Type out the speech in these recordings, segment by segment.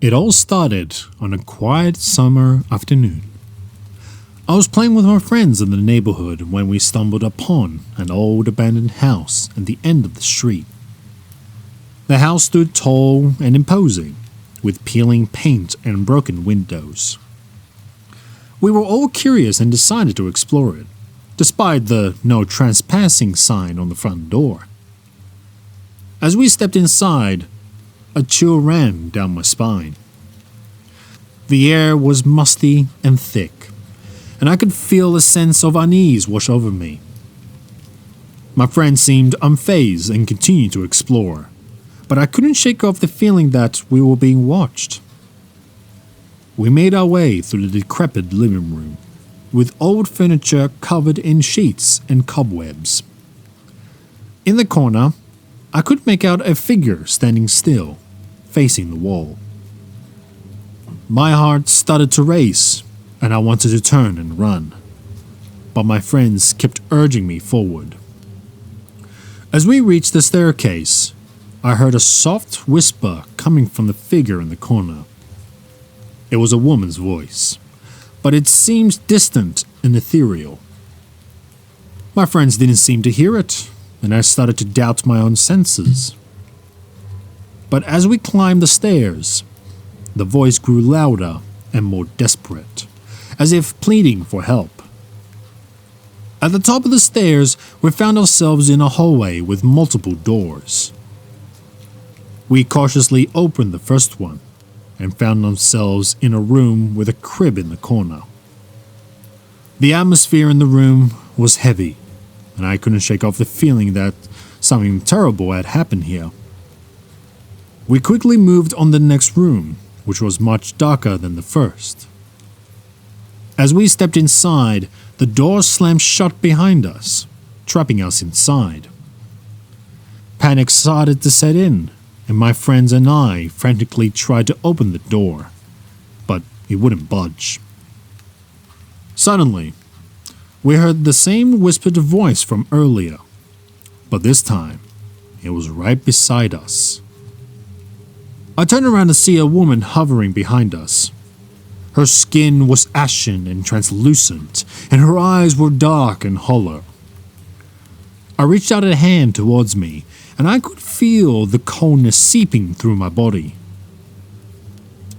It all started on a quiet summer afternoon. I was playing with my friends in the neighborhood when we stumbled upon an old abandoned house at the end of the street. The house stood tall and imposing, with peeling paint and broken windows. We were all curious and decided to explore it, despite the no trespassing sign on the front door. As we stepped inside, a chill ran down my spine. The air was musty and thick, and I could feel a sense of unease wash over me. My friend seemed unfazed and continued to explore, but I couldn't shake off the feeling that we were being watched. We made our way through the decrepit living room, with old furniture covered in sheets and cobwebs. In the corner, I could make out a figure standing still, facing the wall. My heart started to race, and I wanted to turn and run, but my friends kept urging me forward. As we reached the staircase, I heard a soft whisper coming from the figure in the corner. It was a woman's voice, but it seemed distant and ethereal. My friends didn't seem to hear it, and I started to doubt my own senses. But as we climbed the stairs, the voice grew louder and more desperate, as if pleading for help. At the top of the stairs, we found ourselves in a hallway with multiple doors. We cautiously opened the first one and found ourselves in a room with a crib in the corner. The atmosphere in the room was heavy, and I couldn't shake off the feeling that something terrible had happened here. We quickly moved on the next room, which was much darker than the first. As we stepped inside, the door slammed shut behind us, trapping us inside. Panic started to set in, and my friends and I frantically tried to open the door, but it wouldn't budge. Suddenly, we heard the same whispered voice from earlier, but this time, it was right beside us. I turned around to see a woman hovering behind us. Her skin was ashen and translucent, and her eyes were dark and hollow. I reached out a hand towards me, and I could feel the coldness seeping through my body.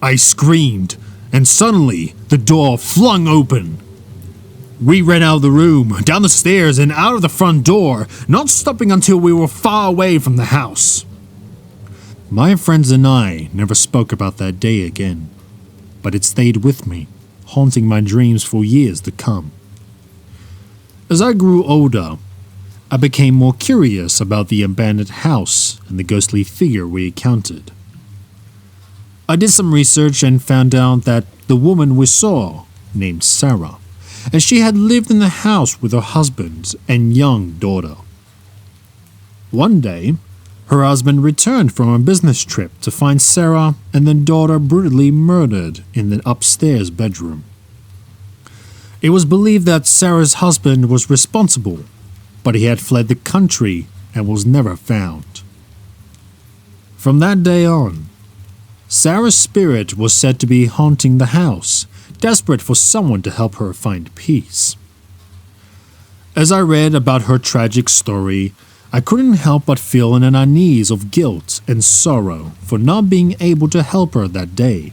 I screamed, and suddenly the door flung open. We ran out of the room, down the stairs, and out of the front door, not stopping until we were far away from the house. My friends and I never spoke about that day again, but it stayed with me, haunting my dreams for years to come. As I grew older, I became more curious about the abandoned house and the ghostly figure we encountered. I did some research and found out that the woman we saw, named Sarah, and she had lived in the house with her husband and young daughter. One day, her husband returned from a business trip to find Sarah and the daughter brutally murdered in the upstairs bedroom. It was believed that Sarah's husband was responsible, but he had fled the country and was never found. From that day on, Sarah's spirit was said to be haunting the house, desperate for someone to help her find peace. As I read about her tragic story, I couldn't help but feel an unease of guilt and sorrow for not being able to help her that day.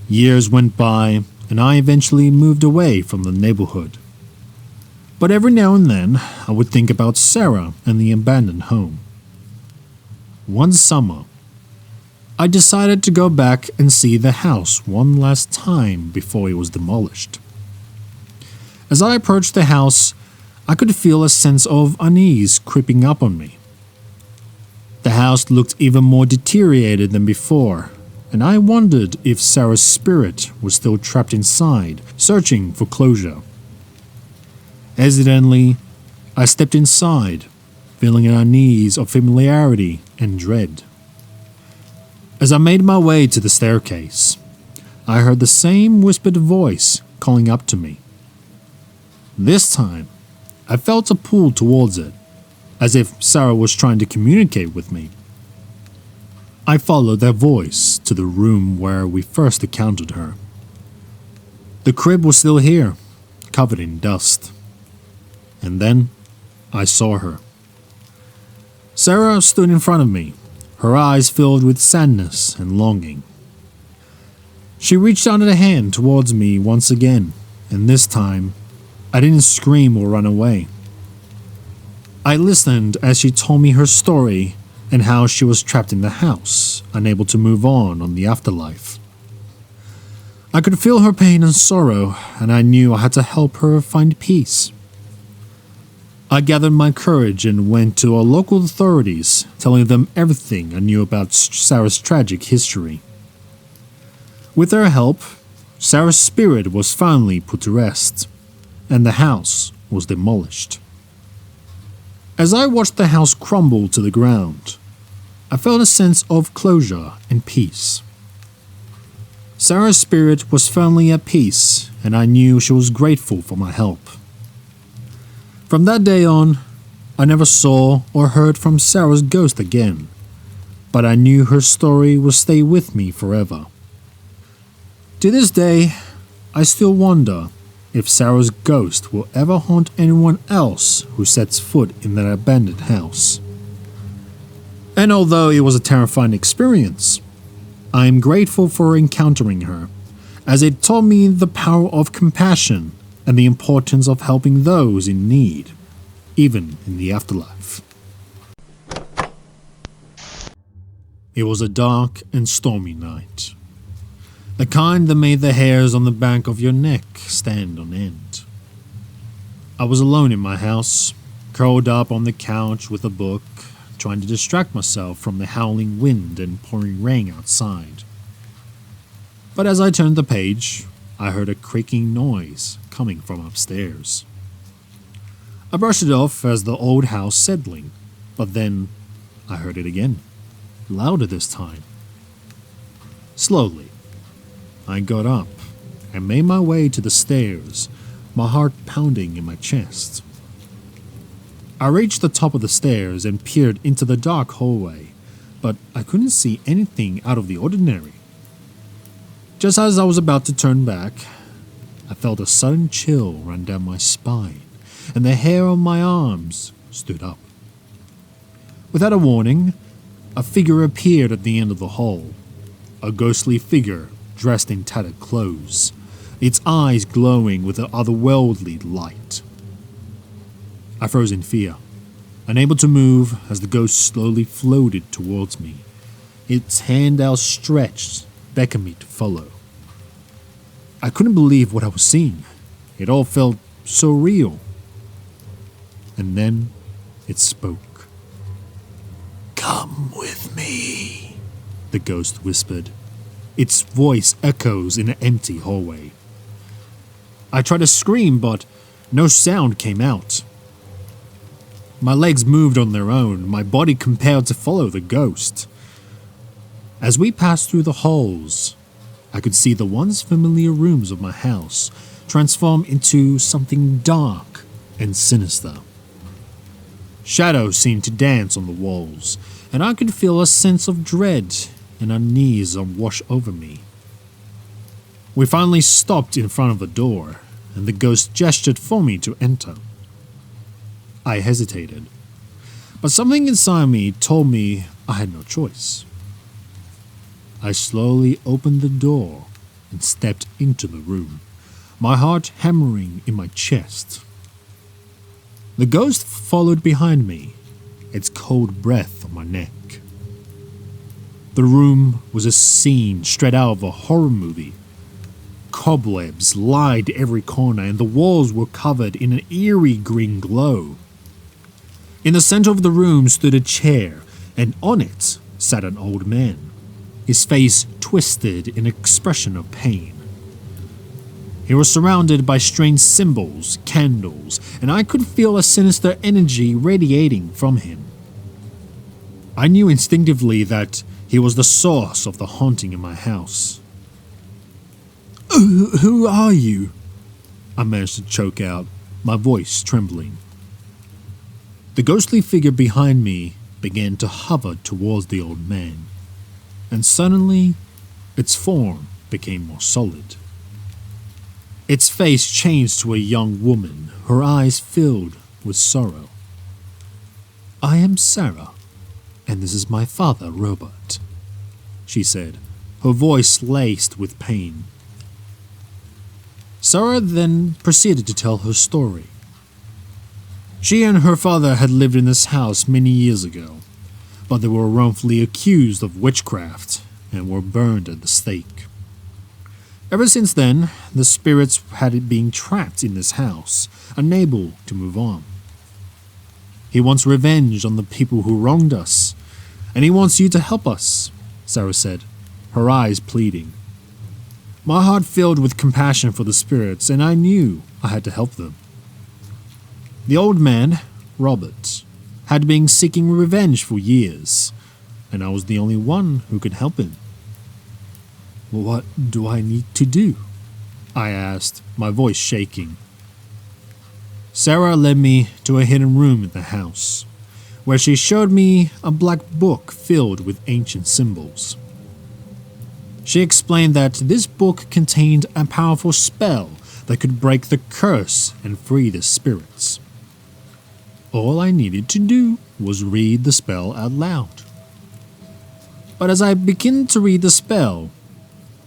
Years went by, and I eventually moved away from the neighborhood. But every now and then, I would think about Sarah and the abandoned home. One summer, I decided to go back and see the house one last time before it was demolished. As I approached the house, I could feel a sense of unease creeping up on me. The house looked even more deteriorated than before, and I wondered if Sarah's spirit was still trapped inside, searching for closure. Hesitantly, I stepped inside, feeling an unease of familiarity and dread. As I made my way to the staircase, I heard the same whispered voice calling up to me. This time, I felt a pull towards it, as if Sarah was trying to communicate with me. I followed their voice to the room where we first encountered her. The crib was still here, covered in dust. And then I saw her. Sarah stood in front of me, her eyes filled with sadness and longing. She reached out a hand towards me once again, and this time, I didn't scream or run away. I listened as she told me her story and how she was trapped in the house, unable to move on the afterlife. I could feel her pain and sorrow, and I knew I had to help her find peace. I gathered my courage and went to our local authorities, telling them everything I knew about Sarah's tragic history. With their help, Sarah's spirit was finally put to rest, and the house was demolished. As I watched the house crumble to the ground, I felt a sense of closure and peace. Sarah's spirit was finally at peace, and I knew she was grateful for my help. From that day on, I never saw or heard from Sarah's ghost again, but I knew her story would stay with me forever. To this day, I still wonder if Sarah's ghost will ever haunt anyone else who sets foot in that abandoned house. And although it was a terrifying experience, I am grateful for encountering her, as it taught me the power of compassion and the importance of helping those in need, even in the afterlife. It was a dark and stormy night, the kind that made the hairs on the back of your neck stand on end. I was alone in my house, curled up on the couch with a book, trying to distract myself from the howling wind and pouring rain outside. But as I turned the page, I heard a creaking noise coming from upstairs. I brushed it off as the old house settling, but then I heard it again, louder this time. Slowly, I got up and made my way to the stairs, my heart pounding in my chest. I reached the top of the stairs and peered into the dark hallway, but I couldn't see anything out of the ordinary. Just as I was about to turn back, I felt a sudden chill run down my spine, and the hair on my arms stood up. Without a warning, a figure appeared at the end of the hall, a ghostly figure dressed in tattered clothes, its eyes glowing with an otherworldly light. I froze in fear, unable to move as the ghost slowly floated towards me, its hand outstretched, beckoning me to follow. I couldn't believe what I was seeing. It all felt so real. And then it spoke. "Come with me," the ghost whispered. Its voice echoes in an empty hallway. I tried to scream, but no sound came out. My legs moved on their own, my body compelled to follow the ghost. As we passed through the halls, I could see the once familiar rooms of my house transform into something dark and sinister. Shadows seemed to dance on the walls, and I could feel a sense of dread and unease wash over me. We finally stopped in front of a door, and the ghost gestured for me to enter. I hesitated, but something inside me told me I had no choice. I slowly opened the door and stepped into the room, my heart hammering in my chest. The ghost followed behind me, its cold breath on my neck. The room was a scene straight out of a horror movie. Cobwebs lined every corner, and the walls were covered in an eerie green glow. In the center of the room stood a chair, and on it sat an old man, his face twisted in an expression of pain. He was surrounded by strange symbols, candles, and I could feel a sinister energy radiating from him. I knew instinctively that he was the source of the haunting in my house. Who are you?" I managed to choke out, my voice trembling. The ghostly figure behind me began to hover towards the old man, and suddenly its form became more solid. Its face changed to a young woman, her eyes filled with sorrow. "I am Sarah, and this is my father, Robert," she said, her voice laced with pain. Sarah then proceeded to tell her story. She and her father had lived in this house many years ago, but they were wrongfully accused of witchcraft and were burned at the stake. Ever since then, the spirits had been trapped in this house, unable to move on. "He wants revenge on the people who wronged us, and he wants you to help us," Sarah said, her eyes pleading. My heart filled with compassion for the spirits, and I knew I had to help them. The old man, Robert, had been seeking revenge for years, and I was the only one who could help him. "What do I need to do?" I asked, my voice shaking. Sarah led me to a hidden room in the house, where she showed me a black book filled with ancient symbols. She explained that this book contained a powerful spell that could break the curse and free the spirits. All I needed to do was read the spell out loud. But as I began to read the spell,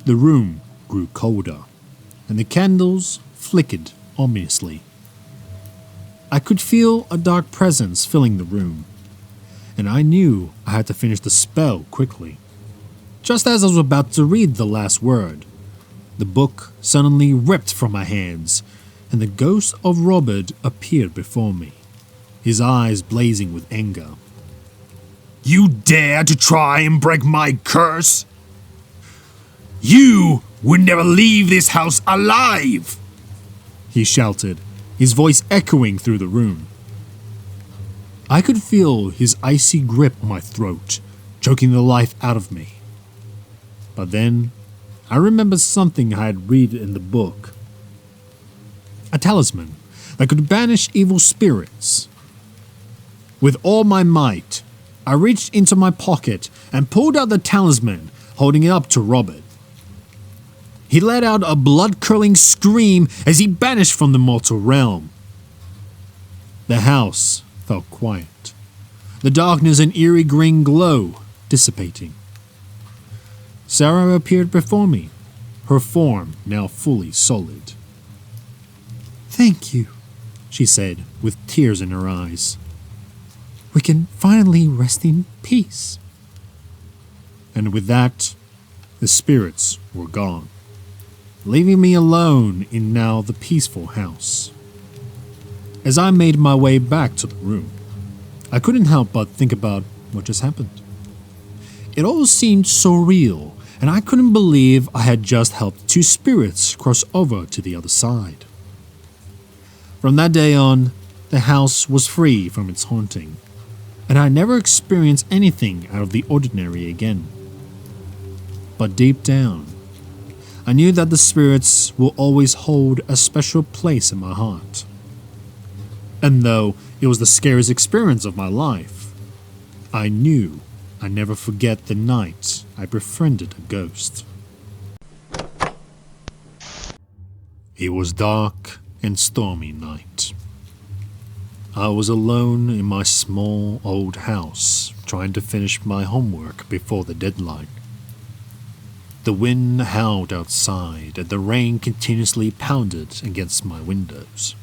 the room grew colder, and the candles flickered ominously. I could feel a dark presence filling the room, and I knew I had to finish the spell quickly. Just as I was about to read the last word, the book suddenly ripped from my hands, and the ghost of Robert appeared before me, his eyes blazing with anger. "You dare to try and break my curse? You would never leave this house alive!" he shouted, his voice echoing through the room. I could feel his icy grip on my throat, choking the life out of me. But then, I remembered something I had read in the book. A talisman that could banish evil spirits. With all my might, I reached into my pocket and pulled out the talisman, holding it up to Robert. He let out a blood-curdling scream as he vanished from the mortal realm. The house fell quiet, the darkness and eerie green glow dissipating. Sarah appeared before me, her form now fully solid. "Thank you," she said with tears in her eyes. "We can finally rest in peace." And with that, the spirits were gone, leaving me alone in now the peaceful house. As I made my way back to the room, I couldn't help but think about what just happened. It all seemed so real, and I couldn't believe I had just helped two spirits cross over to the other side. From that day on, the house was free from its haunting, and I never experienced anything out of the ordinary again. But deep down, I knew that the spirits will always hold a special place in my heart. And though it was the scariest experience of my life, I knew I'd never forget the night I befriended a ghost. It was dark and stormy night. I was alone in my small old house, trying to finish my homework before the deadline. The wind howled outside, and the rain continuously pounded against my windows.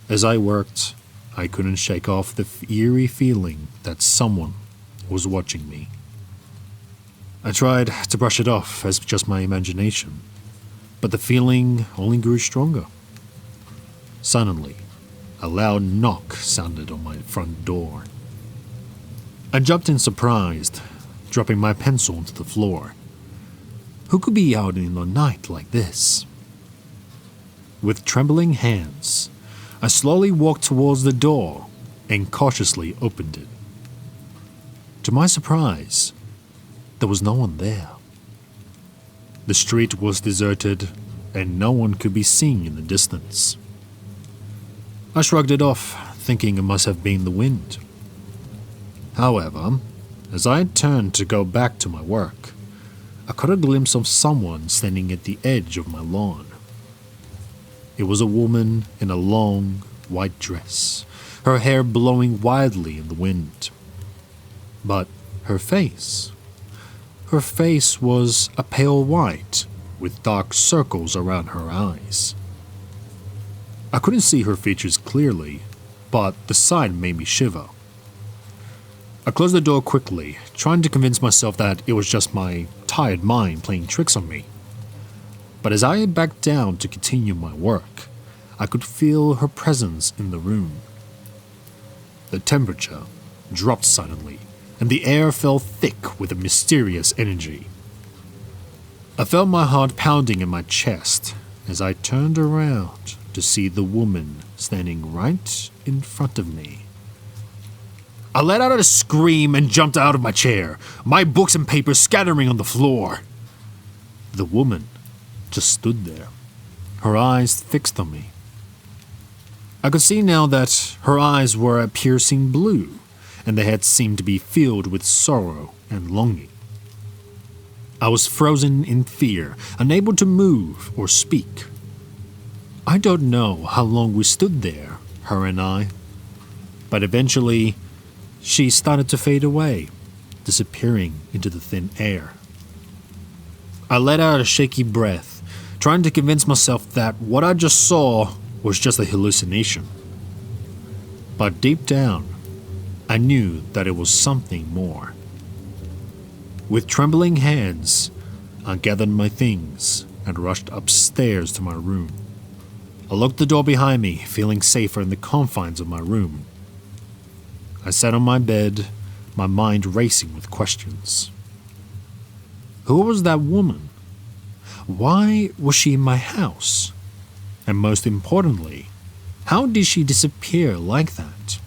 As I worked, I couldn't shake off the eerie feeling that someone was watching me. I tried to brush it off as just my imagination, but the feeling only grew stronger. Suddenly, a loud knock sounded on my front door. I jumped in surprised, dropping my pencil onto the floor. Who could be out in the night like this? With trembling hands, I slowly walked towards the door and cautiously opened it. To my surprise, there was no one there. The street was deserted, and no one could be seen in the distance. I shrugged it off, thinking it must have been the wind. However, as I turned to go back to my work, I caught a glimpse of someone standing at the edge of my lawn. It was a woman in a long, white dress, her hair blowing wildly in the wind. But her face was a pale white with dark circles around her eyes. I couldn't see her features clearly, but the sight made me shiver. I closed the door quickly, trying to convince myself that it was just my tired mind playing tricks on me. But as I backed down to continue my work, I could feel her presence in the room. The temperature dropped suddenly, and the air felt thick with a mysterious energy. I felt my heart pounding in my chest as I turned around to see the woman standing right in front of me. I let out a scream and jumped out of my chair, my books and papers scattering on the floor. The woman just stood there, her eyes fixed on me. I could see now that her eyes were a piercing blue, and they had seemed to be filled with sorrow and longing. I was frozen in fear, unable to move or speak. I don't know how long we stood there, her and I, but eventually she started to fade away, disappearing into the thin air. I let out a shaky breath, trying to convince myself that what I just saw was just a hallucination. But deep down, I knew that it was something more. With trembling hands, I gathered my things and rushed upstairs to my room. I locked the door behind me, feeling safer in the confines of my room. I sat on my bed, my mind racing with questions. Who was that woman? Why was she in my house? And most importantly, how did she disappear like that?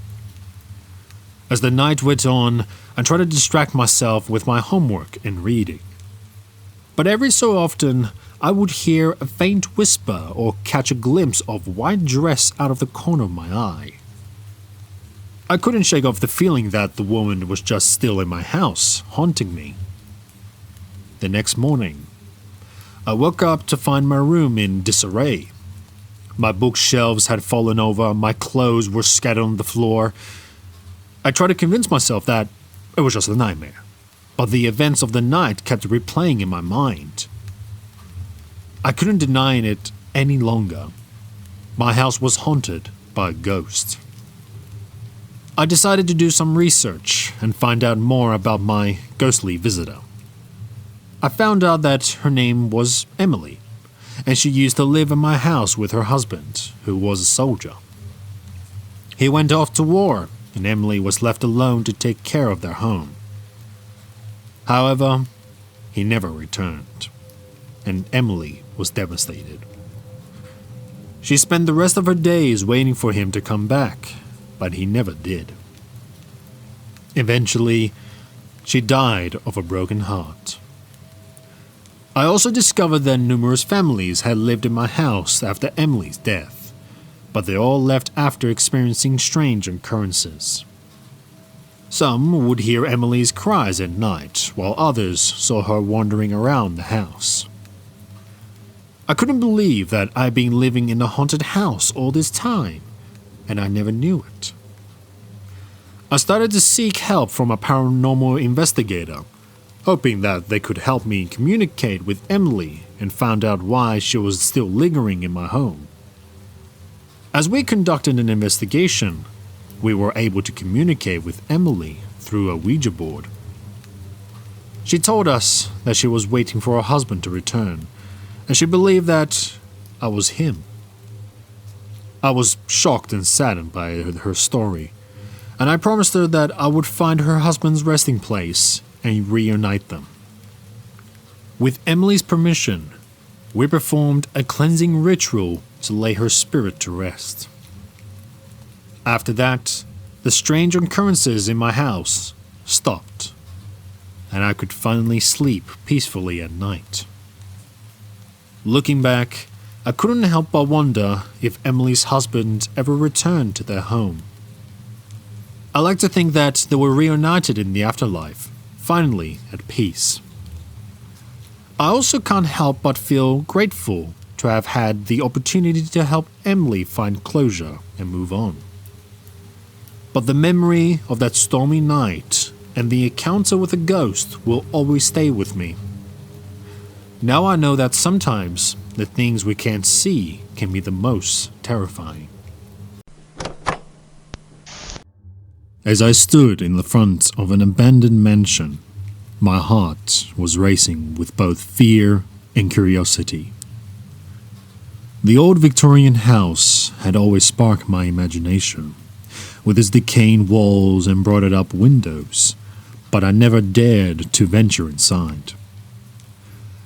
As the night went on, I tried to distract myself with my homework and reading. But every so often, I would hear a faint whisper or catch a glimpse of white dress out of the corner of my eye. I couldn't shake off the feeling that the woman was just still in my house, haunting me. The next morning, I woke up to find my room in disarray. My bookshelves had fallen over, my clothes were scattered on the floor. I tried to convince myself that it was just a nightmare, but the events of the night kept replaying in my mind. I couldn't deny it any longer. My house was haunted by a ghost. I decided to do some research and find out more about my ghostly visitor. I found out that her name was Emily, and she used to live in my house with her husband, who was a soldier. He went off to war, and Emily was left alone to take care of their home. However, he never returned, and Emily was devastated. She spent the rest of her days waiting for him to come back, but he never did. Eventually, she died of a broken heart. I also discovered that numerous families had lived in my house after Emily's death, but they all left after experiencing strange occurrences. Some would hear Emily's cries at night, while others saw her wandering around the house. I couldn't believe that I'd been living in a haunted house all this time, and I never knew it. I started to seek help from a paranormal investigator, hoping that they could help me communicate with Emily and find out why she was still lingering in my home. As we conducted an investigation, we were able to communicate with Emily through a Ouija board. She told us that she was waiting for her husband to return, and she believed that I was him. I was shocked and saddened by her story, and I promised her that I would find her husband's resting place and reunite them. With Emily's permission, we performed a cleansing ritual to lay her spirit to rest. After that, the strange occurrences in my house stopped, and I could finally sleep peacefully at night. Looking back, I couldn't help but wonder if Emily's husband ever returned to their home. I like to think that they were reunited in the afterlife, finally at peace. I also can't help but feel grateful to have had the opportunity to help Emily find closure and move on. But the memory of that stormy night and the encounter with a ghost will always stay with me. Now I know that sometimes the things we can't see can be the most terrifying. As I stood in the front of an abandoned mansion, my heart was racing with both fear and curiosity. The old Victorian house had always sparked my imagination, with its decaying walls and boarded-up windows, but I never dared to venture inside.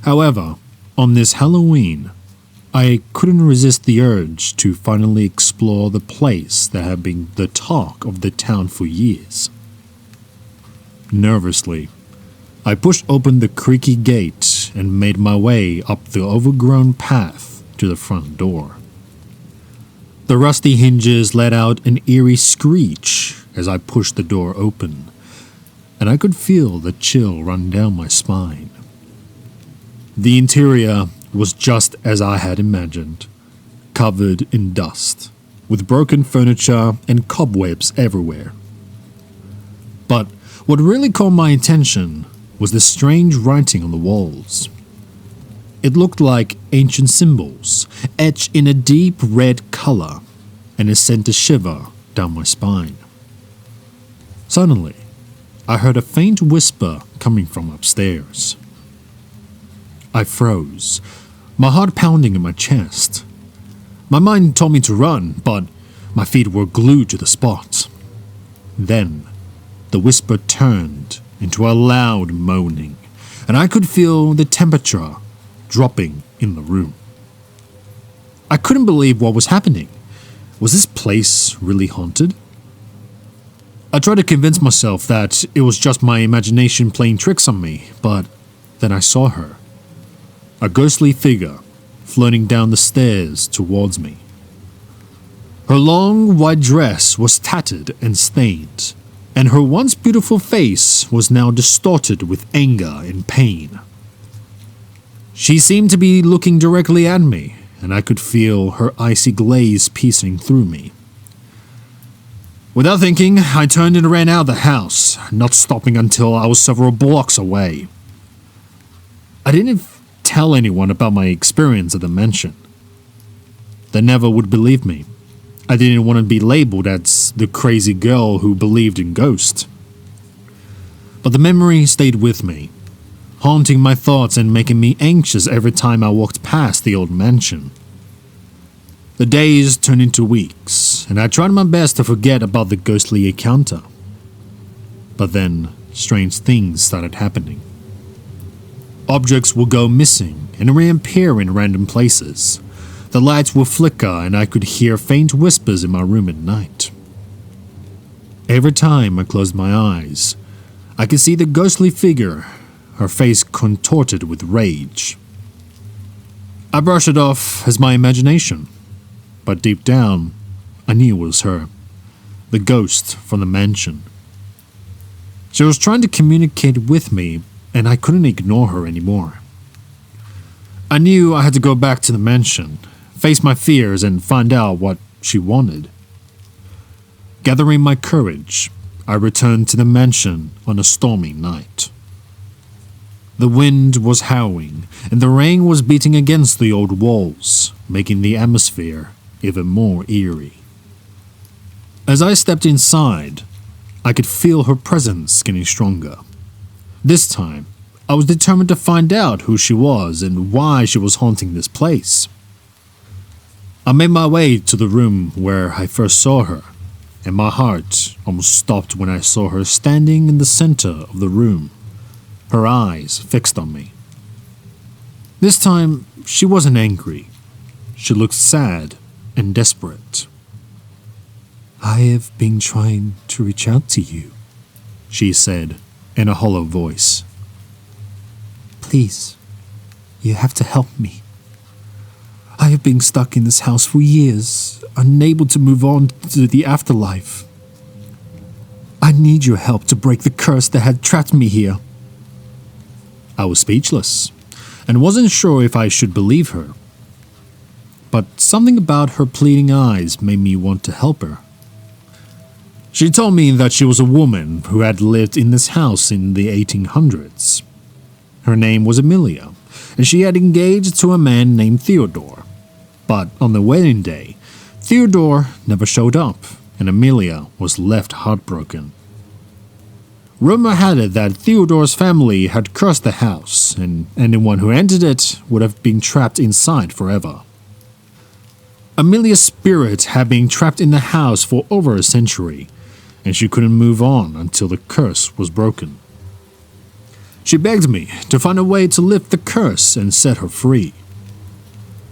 However, on this Halloween, I couldn't resist the urge to finally explore the place that had been the talk of the town for years. Nervously, I pushed open the creaky gate and made my way up the overgrown path to the front door. The rusty hinges let out an eerie screech as I pushed the door open, and I could feel the chill run down my spine. The interior was just as I had imagined, covered in dust, with broken furniture and cobwebs everywhere. But what really caught my attention was the strange writing on the walls. It looked like ancient symbols, etched in a deep red color, and it sent a shiver down my spine. Suddenly, I heard a faint whisper coming from upstairs. I froze, my heart pounding in my chest. My mind told me to run, but my feet were glued to the spot. Then, the whisper turned into a loud moaning, and I could feel the temperature dropping in the room. I couldn't believe what was happening. Was this place really haunted? I tried to convince myself that it was just my imagination playing tricks on me, but then I saw her. A ghostly figure floating down the stairs towards me. Her long white dress was tattered and stained, and her once beautiful face was now distorted with anger and pain. She seemed to be looking directly at me, and I could feel her icy glaze piercing through me. Without thinking, I turned and ran out of the house, not stopping until I was several blocks away. I didn't tell anyone about my experience at the mansion. They never would believe me. I didn't want to be labeled as the crazy girl who believed in ghosts. But the memory stayed with me, haunting my thoughts and making me anxious every time I walked past the old mansion. The days turned into weeks, and I tried my best to forget about the ghostly encounter. But then, strange things started happening. Objects would go missing and reappear in random places. The lights would flicker and I could hear faint whispers in my room at night. Every time I closed my eyes, I could see the ghostly figure, her face contorted with rage. I brushed it off as my imagination, but deep down, I knew it was her, the ghost from the mansion. She was trying to communicate with me, and I couldn't ignore her anymore. I knew I had to go back to the mansion, face my fears, and find out what she wanted. Gathering my courage, I returned to the mansion on a stormy night. The wind was howling, and the rain was beating against the old walls, making the atmosphere even more eerie. As I stepped inside, I could feel her presence getting stronger. This time, I was determined to find out who she was and why she was haunting this place. I made my way to the room where I first saw her, and my heart almost stopped when I saw her standing in the center of the room, her eyes fixed on me. This time, she wasn't angry. She looked sad and desperate. "I have been trying to reach out to you," she said in a hollow voice. "Please, you have to help me. I have been stuck in this house for years, unable to move on to the afterlife. I need your help to break the curse that had trapped me here. I was speechless, and wasn't sure if I should believe her. But something about her pleading eyes made me want to help her. She told me that she was a woman who had lived in this house in the 1800s. Her name was Amelia, and she had engaged to a man named Theodore. But on the wedding day, Theodore never showed up, and Amelia was left heartbroken. Rumor had it that Theodore's family had cursed the house, and anyone who entered it would have been trapped inside forever. Amelia's spirit had been trapped in the house for over a century, and she couldn't move on until the curse was broken. She begged me to find a way to lift the curse and set her free.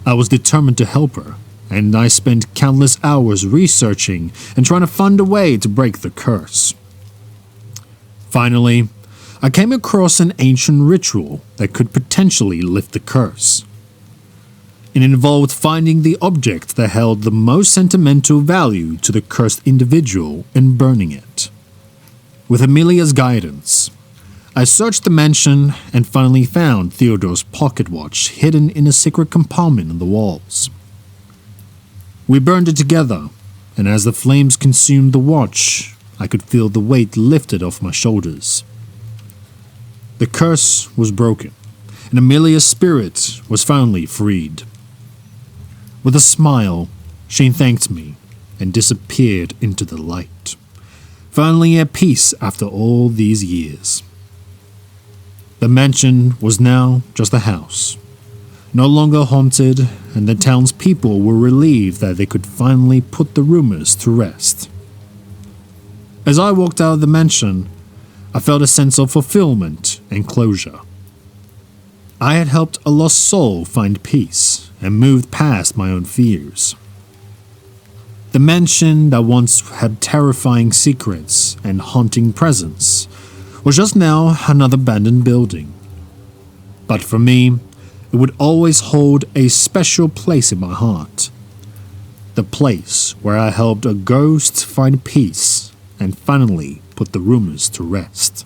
I was determined to help her, and I spent countless hours researching and trying to find a way to break the curse. Finally, I came across an ancient ritual that could potentially lift the curse. It involved finding the object that held the most sentimental value to the cursed individual and burning it. With Amelia's guidance, I searched the mansion and finally found Theodore's pocket watch hidden in a secret compartment in the walls. We burned it together, and as the flames consumed the watch, I could feel the weight lifted off my shoulders. The curse was broken, and Amelia's spirit was finally freed. With a smile, she thanked me and disappeared into the light, finally at peace after all these years. The mansion was now just a house, no longer haunted, and the townspeople were relieved that they could finally put the rumors to rest. As I walked out of the mansion, I felt a sense of fulfillment and closure. I had helped a lost soul find peace and moved past my own fears. The mansion that once had terrifying secrets and haunting presence was just now another abandoned building. But for me, it would always hold a special place in my heart. The place where I helped a ghost find peace and finally put the rumors to rest.